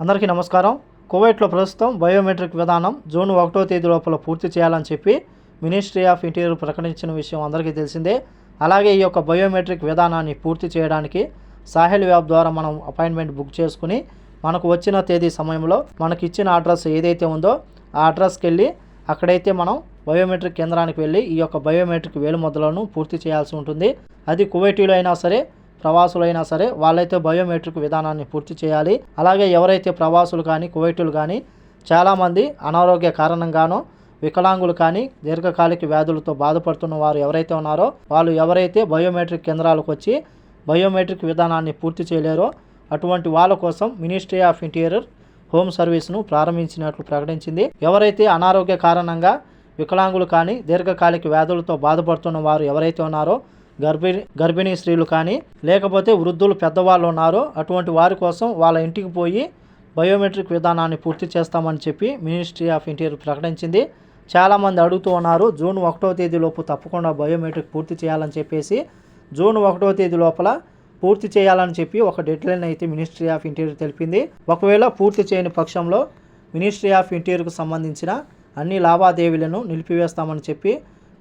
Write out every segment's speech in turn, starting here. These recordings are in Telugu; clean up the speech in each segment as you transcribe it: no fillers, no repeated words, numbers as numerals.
అందరికీ నమస్కారం. కువైట్లో ప్రస్తుతం బయోమెట్రిక్ విధానం జూన్ 1వ తేదీ లోపల పూర్తి చేయాలని చెప్పి మినిస్ట్రీ ఆఫ్ ఇంటీరియర్ ప్రకటించిన విషయం అందరికీ తెలిసిందే. అలాగే ఈ యొక్క బయోమెట్రిక్ విధానాన్ని పూర్తి చేయడానికి సాహెల్ యాప్ ద్వారా మనం అపాయింట్మెంట్ బుక్ చేసుకుని మనకు వచ్చిన తేదీ సమయంలో మనకి ఇచ్చిన అడ్రస్ ఏదైతే ఉందో ఆ అడ్రస్కి వెళ్ళి అక్కడైతే మనం బయోమెట్రిక్ కేంద్రానికి వెళ్ళి ఈ యొక్క బయోమెట్రిక్ వేలిముద్రలను పూర్తి చేయాల్సి ఉంటుంది. అది కువైటీలో అయినా సరే ప్రవాసులైనా సరే వాళ్ళైతే బయోమెట్రిక్ విధానాన్ని పూర్తి చేయాలి. అలాగే ఎవరైతే ప్రవాసులు కానీ కువైటీలు కానీ చాలామంది అనారోగ్య కారణంగానో వికలాంగులు కానీ దీర్ఘకాలిక వ్యాధులతో బాధపడుతున్న వారు ఎవరైతే ఉన్నారో వాళ్ళు ఎవరైతే బయోమెట్రిక్ కేంద్రాలకు వచ్చి బయోమెట్రిక్ విధానాన్ని పూర్తి చేయలేరో అటువంటి వాళ్ళ కోసం మినిస్ట్రీ ఆఫ్ ఇంటీరియర్ హోమ్ సర్వీస్ను ప్రారంభించినట్లు ప్రకటించింది. ఎవరైతే అనారోగ్య కారణంగా వికలాంగులు కానీ దీర్ఘకాలిక వ్యాధులతో బాధపడుతున్న వారు ఎవరైతే ఉన్నారో గర్భిణీ స్త్రీలు కానీ లేకపోతే వృద్ధులు పెద్దవాళ్ళు ఉన్నారో అటువంటి వారి కోసం వాళ్ళ ఇంటికి పోయి బయోమెట్రిక్ విధానాన్ని పూర్తి చేస్తామని చెప్పి మినిస్ట్రీ ఆఫ్ ఇంటీరియర్ ప్రకటించింది. చాలామంది అడుగుతూ ఉన్నారు జూన్ 1వ తేదీ లోపు తప్పకుండా బయోమెట్రిక్ పూర్తి చేయాలని చెప్పేసి. జూన్ 1వ తేదీ లోపల పూర్తి చేయాలని చెప్పి ఒక డెడ్లైన్ అయితే మినిస్ట్రీ ఆఫ్ ఇంటీరియర్ తెలిపింది. ఒకవేళ పూర్తి చేయని పక్షంలో మినిస్ట్రీ ఆఫ్ ఇంటీరియర్కు సంబంధించిన అన్ని లావాదేవీలను నిలిపివేస్తామని చెప్పి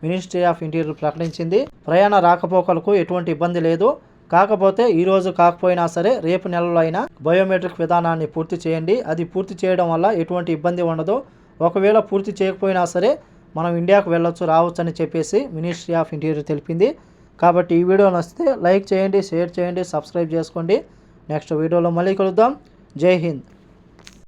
మినిస్ట్రీ ఆఫ్ ఇంటీరియర్ ప్రకటించింది. ప్రయాణ రాకపోకలకు ఎటువంటి ఇబ్బంది లేదు. కాకపోతే ఈరోజు కాకపోయినా సరే రేపు నెలలో అయినా బయోమెట్రిక్ విధానాన్ని పూర్తి చేయండి. అది పూర్తి చేయడం వల్ల ఎటువంటి ఇబ్బంది ఉండదు. ఒకవేళ పూర్తి చేయకపోయినా సరే మనం ఇండియాకు వెళ్ళొచ్చు రావచ్చు అని చెప్పేసి మినిస్ట్రీ ఆఫ్ ఇంటీరియర్ తెలిపింది. కాబట్టి ఈ వీడియో నచ్చితే లైక్ చేయండి, షేర్ చేయండి, సబ్స్క్రైబ్ చేసుకోండి. నెక్స్ట్ వీడియోలో మళ్ళీ కలుద్దాం. జై హింద్.